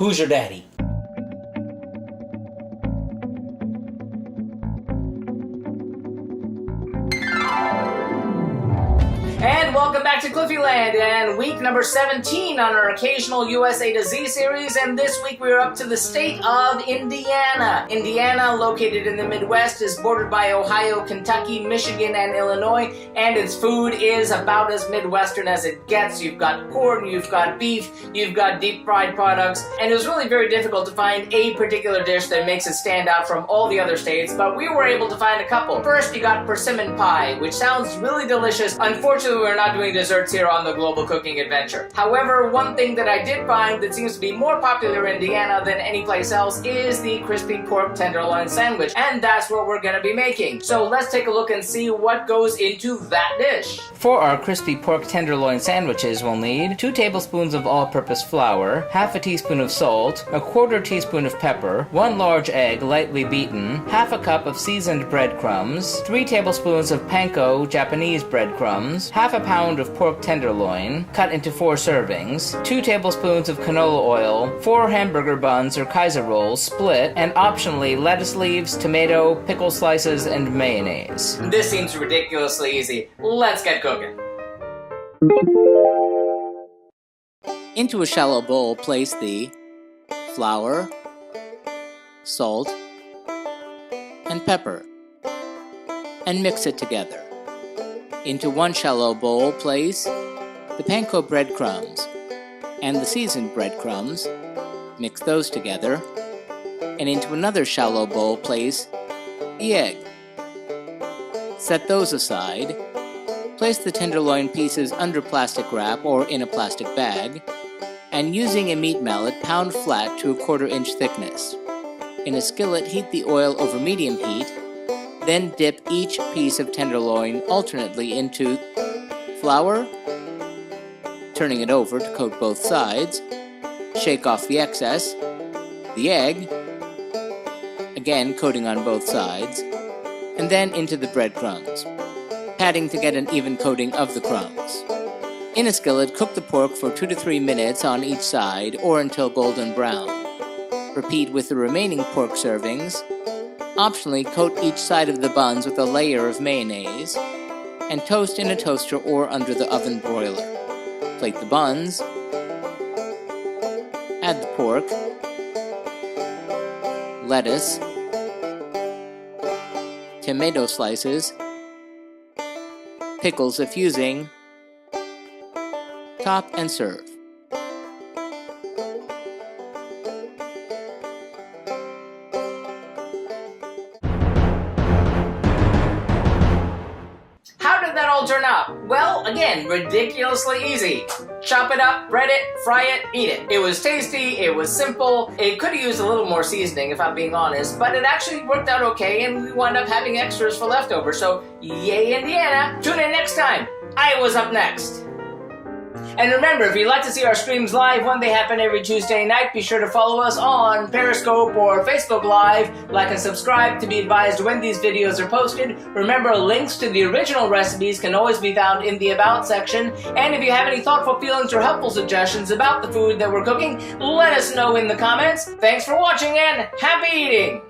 Hoosier Daddy. And welcome back to Cliffyland, and week number 17 on our occasional USA to Z series, and this week we are up to the state of Indiana. Indiana, located in the Midwest, is bordered by Ohio, Kentucky, Michigan, and Illinois, and its food is about as Midwestern as it gets. You've got corn, you've got beef, you've got deep fried products, and it was really very difficult to find a particular dish that makes it stand out from all the other states, but we were able to find a couple. First, you got persimmon pie, which sounds really delicious. Unfortunately, we're not doing desserts here on the Global Cooking Adventure. However, one thing that I did find that seems to be more popular in Indiana than any place else is the crispy pork tenderloin sandwich, and that's what we're going to be making. So let's take a look and see what goes into that dish. For our crispy pork tenderloin sandwiches, we'll need 2 tablespoons of all-purpose flour, half a teaspoon of salt, a quarter teaspoon of pepper, 1 large egg lightly beaten, half a cup of seasoned breadcrumbs, 3 tablespoons of panko Japanese breadcrumbs, half a pound of pork tenderloin, cut into 4 servings, 2 tablespoons of canola oil, 4 hamburger buns or Kaiser rolls, split, and optionally lettuce leaves, tomato, pickle slices, and mayonnaise. This seems ridiculously easy. Let's get cooking. Into a shallow bowl, place the flour, salt, and pepper, and mix it together. Into 1 shallow bowl, place the panko breadcrumbs and the seasoned breadcrumbs. Mix those together. And into another shallow bowl, place the egg. Set those aside. Place the tenderloin pieces under plastic wrap or in a plastic bag, and using a meat mallet, pound flat to a 1/4 inch thickness. In a skillet, heat the oil over medium heat. Then dip each piece of tenderloin alternately into flour, turning it over to coat both sides, shake off the excess, the egg, again coating on both sides, and then into the breadcrumbs, patting to get an even coating of the crumbs. In a skillet, cook the pork for 2 to 3 minutes on each side or until golden brown. Repeat with the remaining pork servings. Optionally, coat each side of the buns with a layer of mayonnaise, and toast in a toaster or under the oven broiler. Plate the buns, add the pork, lettuce, tomato slices, pickles if using, top and serve. How did that all turn out? Well, again, ridiculously easy. Chop it up, bread it, fry it, eat it. It was tasty, it was simple. It could have used a little more seasoning if I'm being honest, but it actually worked out okay and we wound up having extras for leftover. So, yay Indiana! Tune in next time. Iowa's up next. And remember, if you'd like to see our streams live when they happen every Tuesday night, be sure to follow us on Periscope or Facebook Live. Like and subscribe to be advised when these videos are posted. Remember, links to the original recipes can always be found in the About section. And if you have any thoughtful feelings or helpful suggestions about the food that we're cooking, let us know in the comments. Thanks for watching and happy eating!